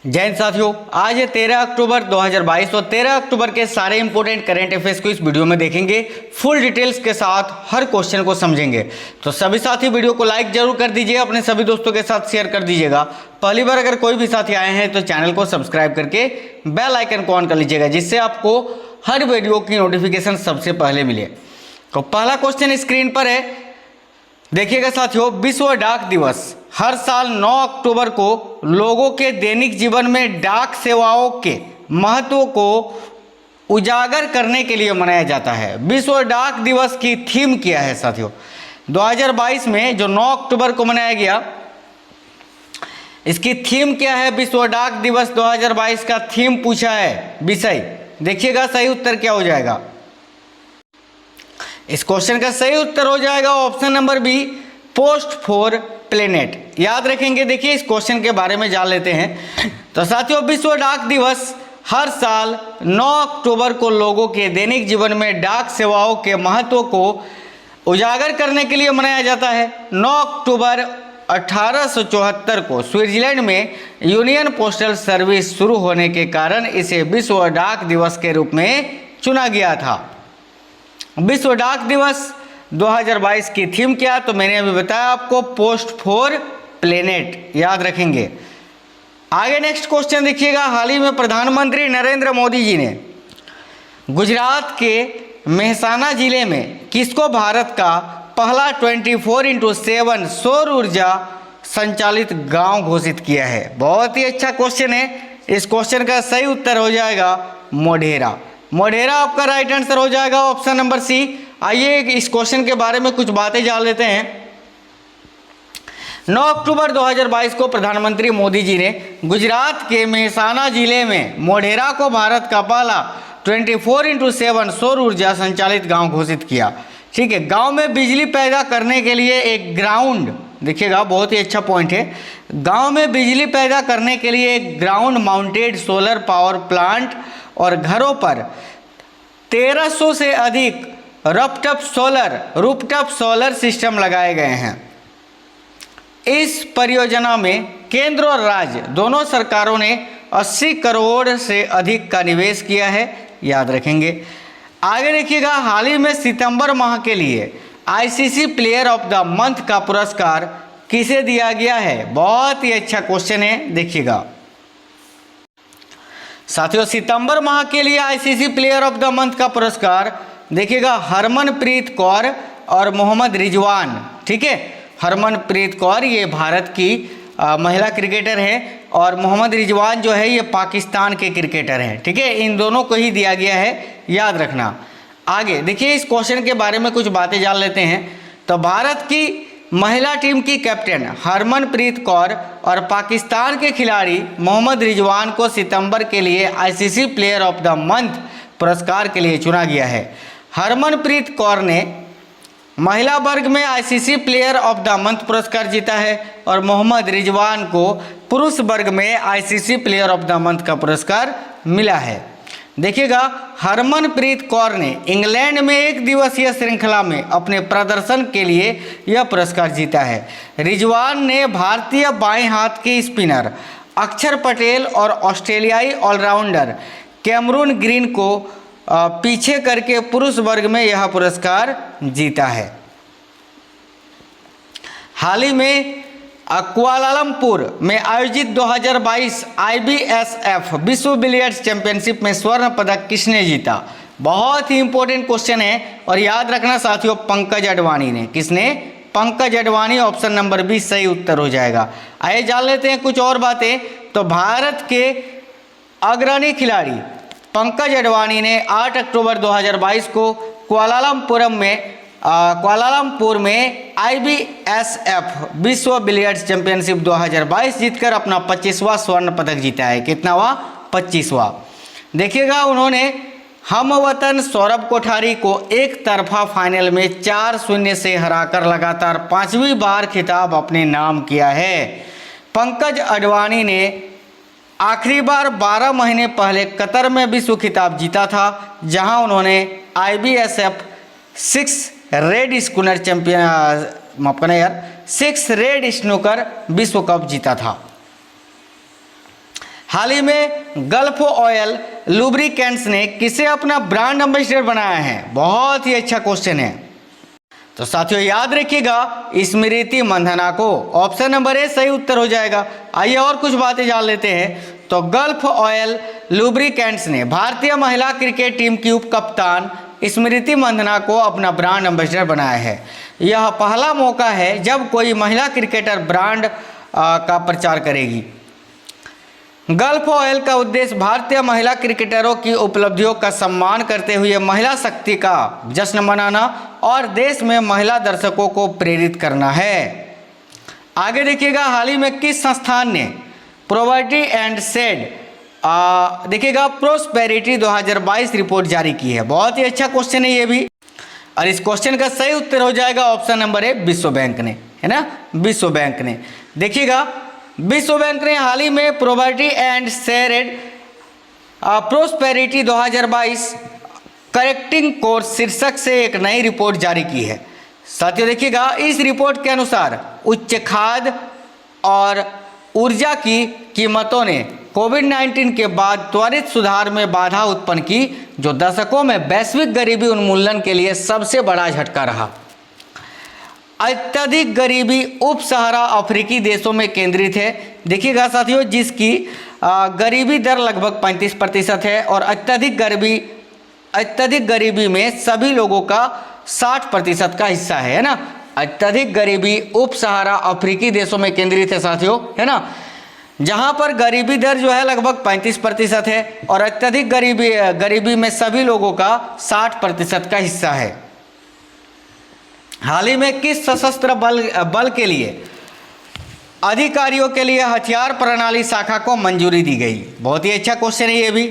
जय हिंद साथियों, आज है 13 अक्टूबर 2022 और 13 अक्टूबर के सारे इंपॉर्टेंट करंट अफेयर्स को इस वीडियो में देखेंगे। फुल डिटेल्स के साथ हर क्वेश्चन को समझेंगे। तो सभी साथी वीडियो को लाइक जरूर कर दीजिए, अपने सभी दोस्तों के साथ शेयर कर दीजिएगा। पहली बार अगर कोई भी साथी आए हैं तो चैनल को सब्सक्राइब करके बेल आइकन को ऑन कर लीजिएगा, जिससे आपको हर वीडियो की नोटिफिकेशन सबसे पहले मिले। तो पहला क्वेश्चन स्क्रीन पर है, देखिएगा साथियों। विश्व डाक दिवस हर साल 9 अक्टूबर को लोगों के दैनिक जीवन में डाक सेवाओं के महत्व को उजागर करने के लिए मनाया जाता है। विश्व डाक दिवस की थीम क्या है साथियों? 2022 में जो 9 अक्टूबर को मनाया गया, इसकी थीम क्या है? विश्व डाक दिवस 2022 का थीम पूछा है, विषय। देखिएगा सही उत्तर क्या हो जाएगा। इस क्वेश्चन का सही उत्तर हो जाएगा option number B, post for planet. याद रखेंगे। देखिए इस क्वेश्चन के बारे में जान लेते हैं। तो साथियों, विश्व डाक दिवस हर साल 9 अक्टूबर को लोगों के दैनिक जीवन में डाक सेवाओं के महत्व को उजागर करने के लिए मनाया जाता है। 9 अक्टूबर 1874 को स्विट्जरलैंड में यूनियन पोस्टल सर्विस शुरू होने के कारण इसे विश्व डाक दिवस के रूप में चुना गया था। विश्व डाक दिवस 2022 की थीम क्या? तो मैंने अभी बताया आपको, पोस्ट फॉर प्लेनेट। याद रखेंगे। आगे नेक्स्ट क्वेश्चन देखिएगा। हाल ही में प्रधानमंत्री नरेंद्र मोदी जी ने गुजरात के मेहसाना जिले में किसको भारत का पहला 24x7 सौर ऊर्जा संचालित गांव घोषित किया है? बहुत ही अच्छा क्वेश्चन है। इस क्वेश्चन का सही उत्तर हो जाएगा मोढेरा। मोढेरा आपका राइट आंसर हो जाएगा, ऑप्शन नंबर सी। आइए इस क्वेश्चन के बारे में कुछ बातें जान लेते हैं। 9 अक्टूबर 2022 को प्रधानमंत्री मोदी जी ने गुजरात के मेहसाना जिले में मोढेरा को भारत का पहला 24x7 सौर ऊर्जा संचालित गांव घोषित किया। ठीक है। गांव में बिजली पैदा करने के लिए एक ग्राउंड, देखिएगा बहुत ही अच्छा पॉइंट है। गांव में बिजली पैदा करने के लिए एक ground mounted solar power plant और घरों पर 1300 से अधिक रूफटॉप सोलर सिस्टम लगाए गए हैं। इस परियोजना में केंद्र और राज्य दोनों सरकारों ने 80 करोड़ से अधिक का निवेश किया है। याद रखेंगे। आगे देखिएगा। हाल ही में सितंबर माह के लिए ICC player of the month का पुरस्कार किसे दिया गया है? बहुत ही अच्छा क्वेश्चन है। देखिएगा साथियों, सितंबर माह के लिए ICC player of the month का पुरस्कार देखिएगा हरमनप्रीत कौर और मोहम्मद रिजवान। ठीक है। हरमनप्रीत कौर ये भारत की महिला क्रिकेटर हैं और मोहम्मद रिजवान जो है ये पाकिस्तान के क्रिकेटर हैं। ठीक है। इन दोनों को ही दिया गया है, याद रखना। आगे देखिए इस क्वेश्चन के बारे में कुछ बातें जान लेते हैं। तो भारत की महिला टीम की कैप्टन हरमनप्रीत कौर और पाकिस्तान के खिलाड़ी मोहम्मद रिजवान को सितंबर के लिए ICC player of the month पुरस्कार के लिए चुना गया है। हरमनप्रीत कौर ने महिला वर्ग में ICC player of the month पुरस्कार जीता है और मोहम्मद रिजवान को पुरुष वर्ग में ICC player of the month का पुरस्कार मिला है। देखिएगा, हरमनप्रीत कौर ने इंग्लैंड में एक दिवसीय श्रृंखला में अपने प्रदर्शन के लिए यह पुरस्कार जीता है। रिजवान ने भारतीय बाएं हाथ के स्पिनर अक्षर पटेल और ऑस्ट्रेलियाई ऑलराउंडर कैमरून ग्रीन को पीछे करके पुरुष वर्ग में यह पुरस्कार जीता है। हाल ही में कुआलालंपुर में आयोजित 2022 IBSF विश्व बिलियर्ड्स चैंपियनशिप में स्वर्ण पदक किसने जीता? बहुत ही इंपॉर्टेंट क्वेश्चन है और याद रखना साथियों, पंकज अडवाणी ने। किसने? Pankaj Advani. Option number B सही उत्तर हो जाएगा। आइए जान लेते हैं कुछ और बातें। तो भारत के अग्रणी खिलाड़ी पंकज अडवाणी ने 8 अक्टूबर 2022 को कुआलालंपुर में IBSF विश्व बिलियर्ड्स चैंपियनशिप 2022 जीतकर अपना 25वां स्वर्ण पदक जीता है। कितनावा? 25वां। देखिएगा, उन्होंने हमवतन सौरभ कोठारी को एक तरफा फाइनल में 4-0 से हराकर लगातार 5वीं बार खिताब अपने नाम किया है। पंकज अडवाणी ने आखिरी बार 12 महीने पहले कतर में विश्व खिताब जीता था, जहां उन्होंने IBSF 6 रेड स्नूकर विश्व कप जीता था। हाल ही में गल्फ ऑयल लुब्रिकेंट्स ने किसे अपना ब्रांड एम्बेसडर बनाया है? बहुत ही अच्छा क्वेश्चन है। तो साथियों याद रखिएगा स्मृति मंधाना को। ऑप्शन नंबर ए सही उत्तर हो जाएगा। आइए और कुछ बातें जान लेते हैं। तो गल्फ ऑयल लुब्रिकेंट्स ने भारतीय महिला क्रिकेट टीम की उप कप्तान स्मृति मंधाना को अपना ब्रांड एम्बेसडर बनाया है। यह पहला मौका है जब कोई महिला क्रिकेटर ब्रांड का प्रचार करेगी। गल्फ ऑयल का उद्देश्य भारतीय महिला क्रिकेटरों की उपलब्धियों का सम्मान करते हुए महिला शक्ति का जश्न मनाना और देश में महिला दर्शकों को प्रेरित करना है। आगे देखिएगा हाल ही में किस संस्थान ने प्रॉपर्टी एंड शेड देखिएगा प्रोस्पेरिटी 2022 रिपोर्ट जारी की है? बहुत ही अच्छा क्वेश्चन है ये भी, और इस क्वेश्चन का सही उत्तर हो जाएगा ऑप्शन नंबर ए विश्व बैंक ने, है ना, विश्व बैंक ने। देखिएगा विश्व बैंक ने हाल ही में property and shared prosperity 2022 correcting course शीर्षक से एक नई रिपोर्ट जारी की है। साथियों देखिएगा इस रिपोर्ट के अनुसार उच्च खाद्य और ऊर्जा की कीमतों ने कोविड-19 के बाद त्वरित सुधार में बाधा उत्पन्न की, जो दशकों में वैश्विक गरीबी उन्मूलन के लिए सबसे बड़ा झटका रहा। अत्यधिक गरीबी उप सहारा अफ्रीकी देशों में केंद्रित है। देखिएगा साथियों जिसकी गरीबी दर लगभग 35% है और अत्यधिक गरीबी में सभी लोगों का 60% का हिस्सा है ना। अत्यधिक गरीबी उप सहारा अफ्रीकी देशों में केंद्रित है साथियों, है ना, जहां पर गरीबी दर जो है लगभग 35% है और अत्यधिक गरीबी में सभी लोगों का 60% का हिस्सा है। हाल ही में किस सशस्त्र बल के लिए अधिकारियों के लिए हथियार प्रणाली शाखा को मंजूरी दी गई? बहुत ही अच्छा क्वेश्चन है ये भी।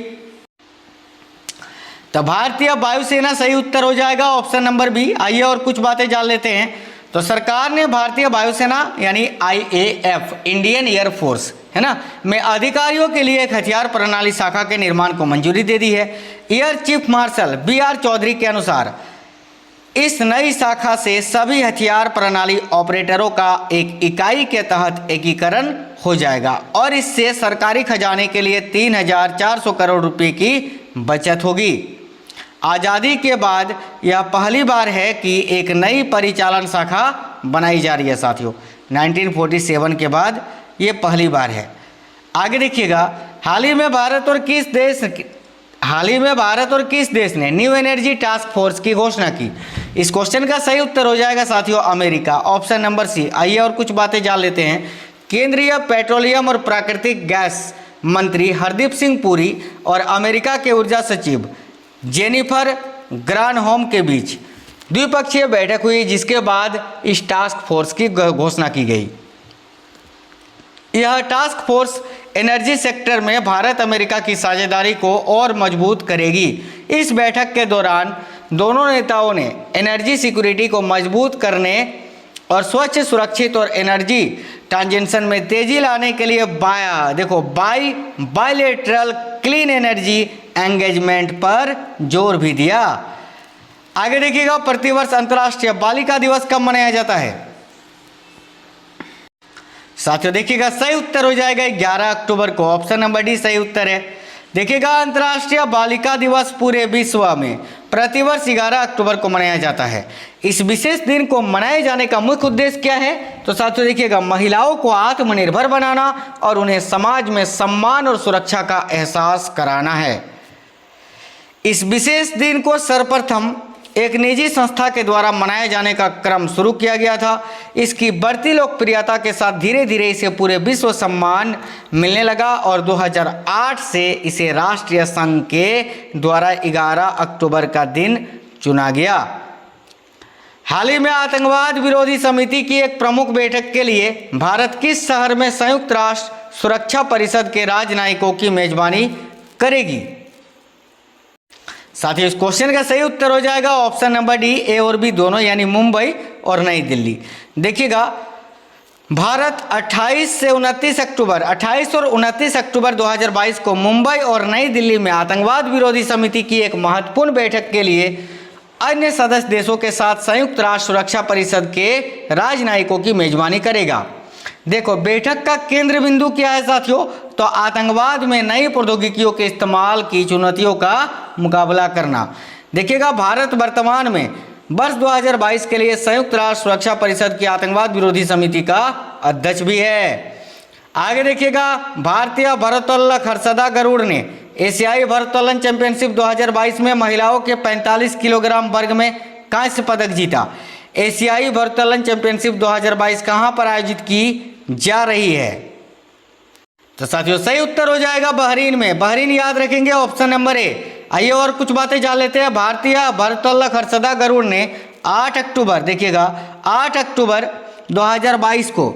तो भारतीय वायुसेना सही उत्तर हो जाएगा ऑप्शन नंबर बी। आइए और कुछ बातें जान लेते हैं। तो सरकार ने भारतीय वायुसेना यानी IAF इंडियन एयर फोर्स, है ना, में अधिकारियों के लिए एक हथियार प्रणाली शाखा के निर्माण को मंजूरी दे दी है। Air chief marshal BR Chaudhari के अनुसार इस नई शाखा से सभी हथियार प्रणाली ऑपरेटरों का एक इकाई के तहत एकीकरण हो जाएगा और इससे सरकारी खजाने के लिए 3,400 करोड़ रुपए की बचत होगी। आज़ादी के बाद यह पहली बार है कि एक नई परिचालन शाखा बनाई जा रही है साथियों। 1947 के बाद ये पहली बार है। आगे देखिएगा हाल ही में भारत और किस देश ने न्यू एनर्जी टास्क फोर्स की घोषणा की? इस क्वेश्चन का सही उत्तर हो जाएगा साथियों अमेरिका, ऑप्शन नंबर सी। आइए और कुछ बातें जान लेते हैं। केंद्रीय पेट्रोलियम और प्राकृतिक गैस मंत्री हरदीप सिंह पुरी और अमेरिका के ऊर्जा सचिव जेनिफर ग्रानहोम के बीच द्विपक्षीय बैठक हुई, जिसके बाद इस टास्क फोर्स की घोषणा की गई। यह टास्क फोर्स एनर्जी सेक्टर में भारत अमेरिका की साझेदारी को और मजबूत करेगी। इस बैठक के दौरान दोनों नेताओं ने एनर्जी सिक्योरिटी को मजबूत करने और स्वच्छ, सुरक्षित और एनर्जी ट्रांजिशन में तेजी लाने के लिए बायलेटरल क्लीन एनर्जी एंगेजमेंट पर जोर भी दिया। आगे देखिएगा प्रतिवर्ष अंतर्राष्ट्रीय बालिका दिवस कब मनाया जाता है? साथियों देखिएगा सही उत्तर हो जाएगा 11 अक्टूबर को, ऑप्शन नंबर डी सही उत्तर है। देखिएगा अंतर्राष्ट्रीय बालिका दिवस पूरे विश्व में प्रतिवर्ष 11 अक्टूबर को मनाया जाता है। इस विशेष दिन को मनाए जाने का मुख्य उद्देश्य क्या है? तो साथियों देखिएगा महिलाओं को आत्मनिर्भर बनाना और उन्हें समाज में सम्मान और सुरक्षा का एहसास कराना है। इस विशेष दिन को सर्वप्रथम एक निजी संस्था के द्वारा मनाए जाने का क्रम शुरू किया गया था। इसकी बढ़ती लोकप्रियता के साथ धीरे धीरे इसे पूरे विश्व सम्मान मिलने लगा और 2008 से इसे राष्ट्रीय संघ के द्वारा 11 अक्टूबर का दिन चुना गया। हाल ही में आतंकवाद विरोधी समिति की एक प्रमुख बैठक के लिए भारत किस शहर में संयुक्त राष्ट्र सुरक्षा परिषद के राजनयिकों की मेजबानी करेगी? साथियों इस क्वेश्चन का सही उत्तर हो जाएगा ऑप्शन नंबर डी, ए और बी दोनों, यानी मुंबई और नई दिल्ली। देखिएगा भारत 28 और 29 अक्टूबर 2022 को मुंबई और नई दिल्ली में आतंकवाद विरोधी समिति की एक महत्वपूर्ण बैठक के लिए अन्य सदस्य देशों के साथ संयुक्त राष्ट्र सुरक्षा परिषद के राजनयिकों की मेजबानी करेगा। देखो बैठक का केंद्र बिंदु क्या है साथियों? तो आतंकवाद में नई प्रौद्योगिकियों के इस्तेमाल की चुनौतियों का मुकाबला करना। देखिएगा, भारत वर्तमान में वर्ष 2022 के लिए संयुक्त राष्ट्र सुरक्षा परिषद की आतंकवाद विरोधी समिति का अध्यक्ष भी है। आगे देखिएगा, भारतीय भारोत्तोलक हर्षदा गरुड़ ने एशियाई भारोत्तोलन चैंपियनशिप 2022 में महिलाओं के 45 किलोग्राम वर्ग में कांस्य पदक जीता। एशियाई भारोत्तोलन चैंपियनशिप 2022 कहां पर आयोजित की जा रही है? तो साथियों सही उत्तर हो जाएगा बहरीन में। बहरीन याद रखेंगे, ऑप्शन नंबर ए। आइए और कुछ बातें जान लेते हैं। भारतीय भारोत्तोलक हर्षदा गरुड़ ने 8 अक्टूबर, देखिएगा 8 अक्टूबर 2022 को,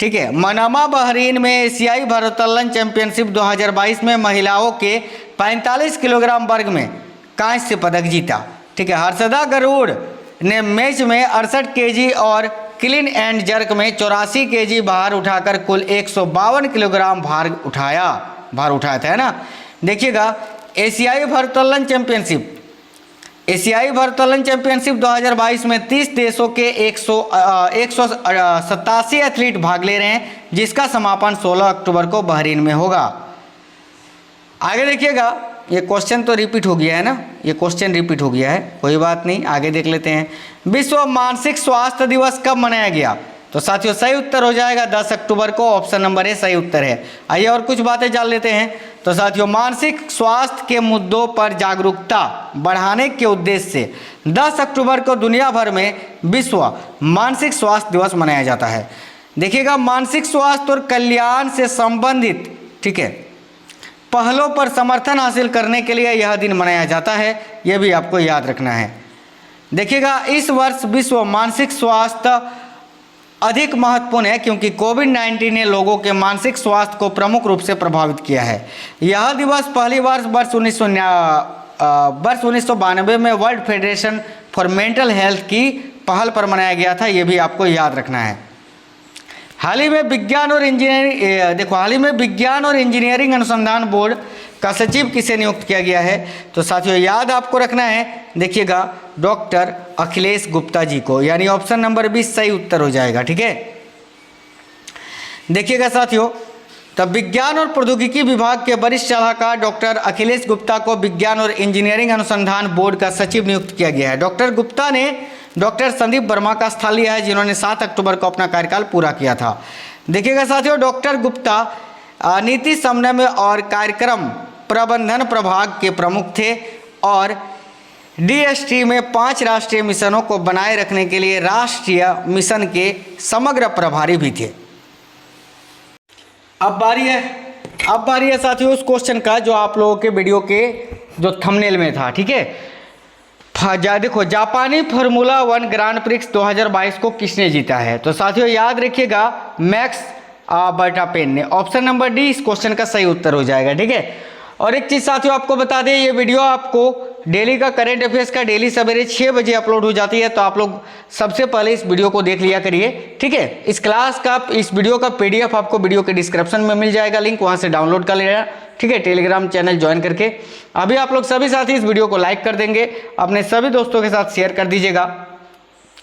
ठीक है, मनामा बहरीन में एशियाई भारोत्तोलन चैंपियनशिप 2022 में महिलाओं के 45 किलोग्राम वर्ग में कांस्य पदक जीता। ठीक है, हर्षदा गरुड़ ने मैच में 68 केजी और क्लीन एंड जर्क में 84 केजी भार उठाकर कुल 152 किलोग्राम भार उठाया था, है ना। देखिएगा, एशियाई भारोत्तोलन चैंपियनशिप 2022 में 30 देशों के 187 एथलीट भाग ले रहे हैं, जिसका समापन 16 अक्टूबर को बहरीन में होगा। आगे देखिएगा, ये क्वेश्चन तो रिपीट हो गया है ना, ये क्वेश्चन रिपीट हो गया है, कोई बात नहीं, आगे देख लेते हैं। विश्व मानसिक स्वास्थ्य दिवस कब मनाया गया? तो साथियों सही उत्तर हो जाएगा 10 अक्टूबर को, ऑप्शन नंबर ए सही उत्तर है। आइए और कुछ बातें जान लेते हैं। तो साथियों, मानसिक स्वास्थ्य के मुद्दों पर जागरूकता बढ़ाने के उद्देश्य से 10 अक्टूबर को दुनिया भर में विश्व मानसिक स्वास्थ्य दिवस मनाया जाता है। देखिएगा, मानसिक स्वास्थ्य और कल्याण से संबंधित, ठीक है, पहलों पर समर्थन हासिल करने के लिए यह दिन मनाया जाता है, यह भी आपको याद रखना है। देखिएगा, इस वर्ष विश्व मानसिक स्वास्थ्य अधिक महत्वपूर्ण है क्योंकि कोविड-19 ने लोगों के मानसिक स्वास्थ्य को प्रमुख रूप से प्रभावित किया है। यह दिवस पहली बार वर्ष 1992 में world federation for mental health की पहल पर मनाया गया था, यह भी आपको याद रखना है। हाल ही में विज्ञान और इंजीनियरिंग अनुसंधान बोर्ड का सचिव किसे नियुक्त किया गया है? तो साथियों याद आपको रखना है, देखिएगा, डॉक्टर अखिलेश गुप्ता जी को, यानी ऑप्शन नंबर 20 सही उत्तर हो जाएगा। ठीक है, देखिएगा साथियों, तब विज्ञान और प्रौद्योगिकी विभाग के वरिष्ठ सलाहकार डॉक्टर अखिलेश गुप्ता को विज्ञान और इंजीनियरिंग अनुसंधान बोर्ड का सचिव नियुक्त किया गया है। डॉक्टर गुप्ता ने डॉक्टर संदीप वर्मा का स्थान लिया है, जिन्होंने 7 अक्टूबर को अपना कार्यकाल पूरा किया था। देखिएगा साथियों, डॉक्टर गुप्ता नीति समन्वय और कार्यक्रम प्रबंधन प्रभाग के प्रमुख थे और DST में 5 राष्ट्रीय मिशनों को बनाए रखने के लिए राष्ट्रीय मिशन के समग्र प्रभारी भी थे। अब बारी है साथियों उस क्वेश्चन का जो आप लोगों के वीडियो के जो थंबनेल में था। ठीक है, देखो, जापानी फार्मूला 1 ग्रांड प्रिक्स 2022 को किसने जीता है? तो साथियों याद रखिएगा, मैक्स वर्स्टैपेन ने। ऑप्शन नंबर डी इस क्वेश्चन का सही उत्तर हो जाएगा। ठीक है, और एक चीज़ साथियों आपको बता दें, ये वीडियो आपको डेली का करंट अफेयर्स का डेली सवेरे 6 बजे अपलोड हो जाती है, तो आप लोग सबसे पहले इस वीडियो को देख लिया करिए। ठीक है, इस क्लास का, इस वीडियो का PDF आपको वीडियो के डिस्क्रिप्शन में मिल जाएगा, लिंक वहाँ से डाउनलोड कर लेना। ठीक है, टेलीग्राम चैनल ज्वाइन करके। अभी आप लोग सभी साथी इस वीडियो को लाइक कर देंगे, अपने सभी दोस्तों के साथ शेयर कर दीजिएगा।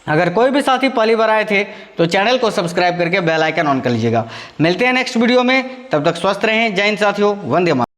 अगर कोई भी साथी पहली बार आए थे तो चैनल को सब्सक्राइब करके बेल आइकन ऑन कर लीजिएगा। मिलते हैं नेक्स्ट वीडियो में, तब तक स्वस्थ रहें। जय हिंद साथियों, वंदे मातरम।